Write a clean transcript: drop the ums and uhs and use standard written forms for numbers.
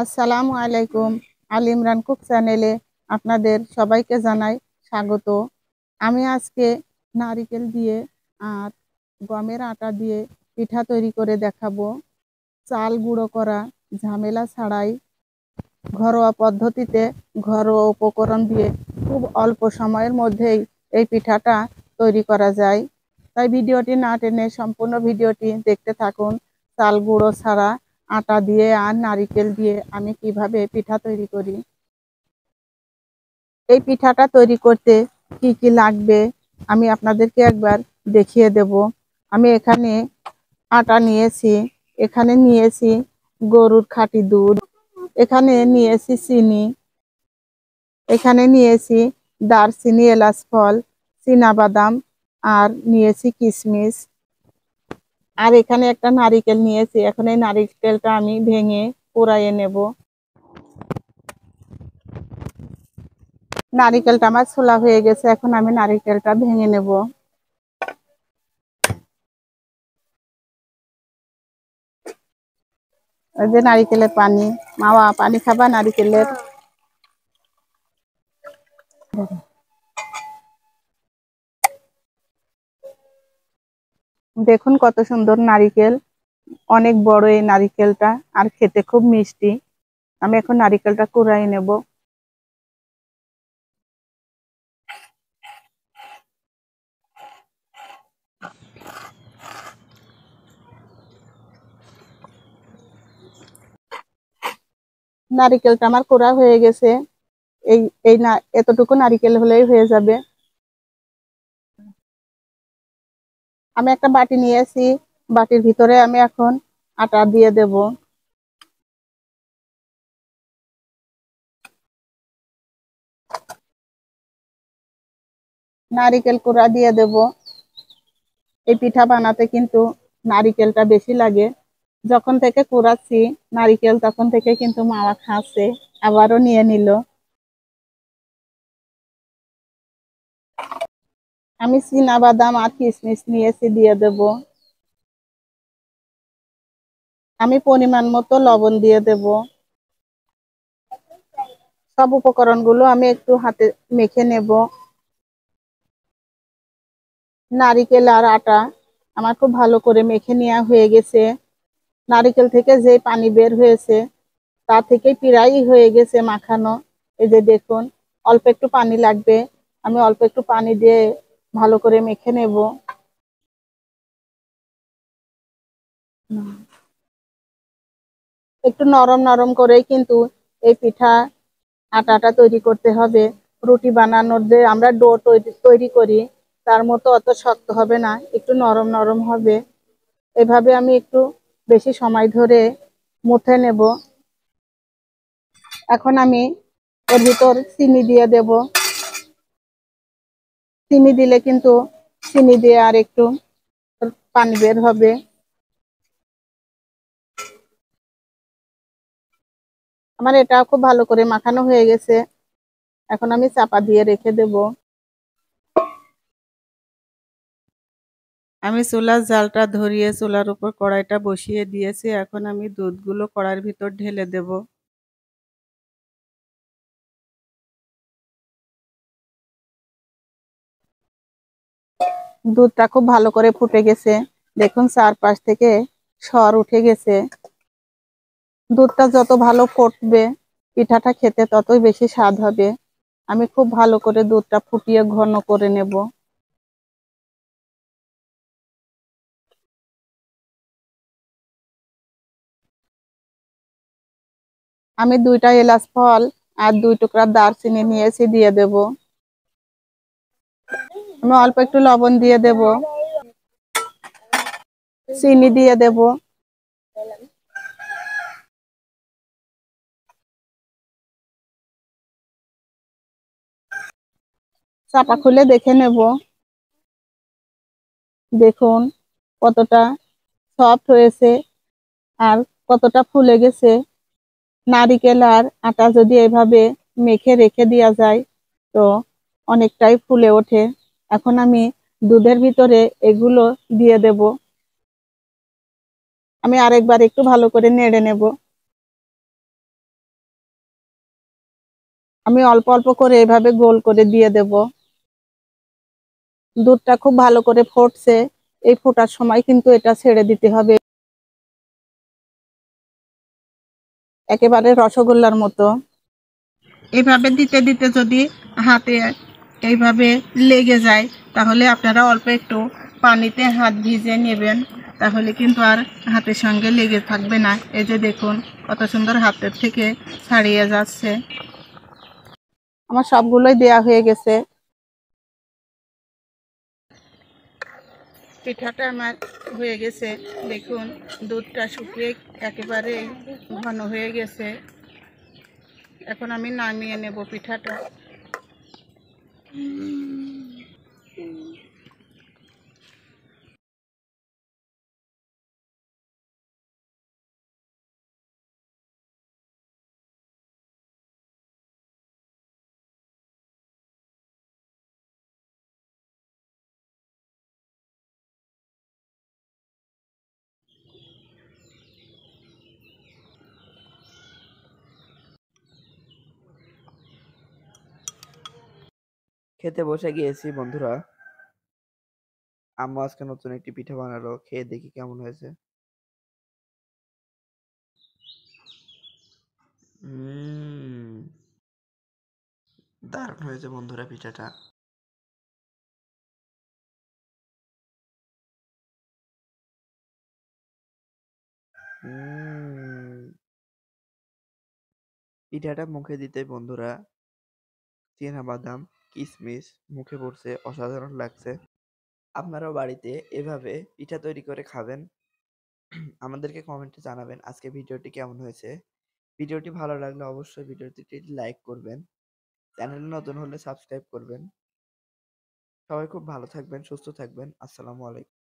আসসালামু আলাইকুম। আল ইমরান কুক চ্যানেলে আপনাদের সবাইকে জানাই স্বাগত। আমি আজকে নারিকেল দিয়ে আর গমের আটা দিয়ে পিঠা তৈরি করে দেখাবো। চাল গুঁড়ো করা ঝামেলা ছাড়াই ঘরোয়া পদ্ধতিতে ঘরোয়া উপকরণ দিয়ে খুব অল্প সময়ের মধ্যেই এই পিঠাটা তৈরি করা যায়। তাই ভিডিওটি না টেনে সম্পূর্ণ ভিডিওটি দেখতে থাকুন। চাল গুঁড়ো ছাড়া আটা দিয়ে আর নারিকেল দিয়ে আমি কিভাবে পিঠা তৈরি করি। এই পিঠাটা তৈরি করতে কি কি লাগবে আমি আপনাদেরকে একবার দেখিয়ে দেব। আমি এখানে আটা নিয়েছি, এখানে নিয়েছি গরুর খাঁটি দুধ, এখানে নিয়েছি চিনি, এখানে নিয়েছি দারচিনি, এলাচ ফল, চীনাবাদাম আর নিয়েছি কিশমিশ। আর এখানে একটা নারিকেল নিয়েছি। এখন এই নারিকেলটা আমি ভেঙে কুড়াইয়ে নেব। নারিকেলটা আমার ছোলা হয়ে গেছে, এখন আমি নারিকেলটা ভেঙে নেব। ওই যে নারিকেলের পানি, মাওয়া পানি খাবা নারিকেলের। দেখুন কত সুন্দর নারিকেল, অনেক বড় এই নারিকেলটা আর খেতে খুব মিষ্টি। আমি এখন নারিকেলটা কুড়াই নেব। নারিকেলটা আমার কোড়া হয়ে গেছে। এই এই না এতটুকু নারিকেল হলেই হয়ে যাবে। আমি একটা বাটি নিয়েছি, বাটির ভিতরে আমি এখন আটা দিয়ে দেব। নারিকেল কোড়া দিয়ে দেব। এই পিঠা বানাতে কিন্তু নারিকেলটা বেশি লাগে। যখন থেকে কুড়াচ্ছি নারিকেল তখন থেকে কিন্তু মাওয়া খাচ্ছে, আবারও নিয়ে নিল। আমি চীনাবাদাম আর কিশমিশ নিয়েছি, দিয়ে দেব। আমি পরিমাণ মতো লবণ দিয়ে দেব। সব উপকরণগুলো আমি একটু হাতে মেখে নেব। নারিকেল আর আটা আমার খুব ভালো করে মেখে নেওয়া হয়ে গেছে। নারিকেল থেকে যে পানি বের হয়েছে তা থেকেই প্রায় হয়ে গেছে মাখানো। এই যে দেখুন, অল্প একটু পানি লাগবে। আমি অল্প একটু পানি দিয়ে ভালো করে মেখে নেব। একটু নরম নরম করেই কিন্তু এই পিঠা আটাটা তৈরি করতে হবে। রুটি বানানোর যে আমরা ডো তৈরি করি তার মতো অত শক্ত হবে না, একটু নরম নরম হবে। এভাবে আমি একটু বেশি সময় ধরে মুথে নেব। এখন আমি এর ভিতর চিনি দিয়ে দেব। চিনি দিলে কিন্তু চিনি দিয়ে আর একটু পানি বের হবে। আমার এটা খুব ভালো করে মাখানো হয়ে গেছে। এখন আমি চাপা দিয়ে রেখে দেব। আমি চুলার জালটা ধরিয়ে চুলার উপর কড়াইটা বসিয়ে দিয়েছি। এখন আমি দুধগুলো কড়াইয়ের ভিতর ঢেলে দেব। দুধটা খুব ভালো করে ফুটে গেছে। দেখুন চারপাশ থেকে সর উঠে গেছে। দুধটা যত ভালো ফুটবে পিঠাটা খেতে ততই বেশি স্বাদ হবে। আমি খুব ভালো করে দুধটা ফুটিয়ে ঘন করে নেব। আমি 2টা এলাচ ফল আর 2 টুকরা দারচিনি নিয়েছি, দিয়ে দেব। আমি অল্প একটু লবণ দিয়ে দেব, চিনি দিয়ে দেব। চাপা খুলে দেখে নেব। দেখুন কতটা সফট হয়েছে আর কতটা ফুলে গেছে। নারিকেল আর আটা যদি এভাবে মেখে রেখে দেওয়া যায় তো অনেকটাই ফুলে ওঠে। এখন আমি দুধের ভিতরে এগুলো দিয়ে দেব। আমি আরেকবার একটু ভালো করে নেড়ে নেব। আমি অল্প অল্প করে এভাবে গোল করে দিয়ে দেব। দুধটা খুব ভালো করে ফুটছে, এই ফোটার সময় কিন্তু এটা ছেড়ে দিতে হবে একেবারে রসগোল্লার মতো। এইভাবে দিতে দিতে যদি হাতে এইভাবে লেগে যায়, তাহলে আপনারা অল্প একটু পানিতে হাত ভিজিয়ে নেবেন, তাহলে কিন্তু আর হাতের সঙ্গে লেগে থাকবে না। এই যে দেখুন কত সুন্দর হাতের থেকে ছাড়িয়ে যাচ্ছে। আমার সবগুলোই দেয়া হয়ে গেছে। পিঠাটা আমার হয়ে গেছে, দেখুন দুধটা শুকিয়ে একেবারে ঘন হয়ে গেছে। এখন আমি নামিয়ে নেব পিঠাটা। খেতে বসে গিয়েছি বন্ধুরা। আম্মু আজকে নতুন একটি পিঠা বানালো, খেয়ে দেখি কেমন হয়েছে। দারুণ হয়েছে বন্ধুরা পিঠাটা। পিঠাটা মুখে দিতে বন্ধুরা চীনা বাদাম, কিশমিশ মুখে পড়ছে, অসাধারণ লাগছে। আপনারাও বাড়িতে এভাবে পিঠা তৈরি করে খাবেন। আমাদেরকে কমেন্টে জানাবেন আজকে ভিডিওটি কেমন হয়েছে। ভিডিওটি ভালো লাগলে অবশ্যই ভিডিওটি লাইক করবেন, চ্যানেলে নতুন হলে সাবস্ক্রাইব করবেন। সবাই খুব ভালো থাকবেন, সুস্থ থাকবেন। আসসালামু আলাইকুম।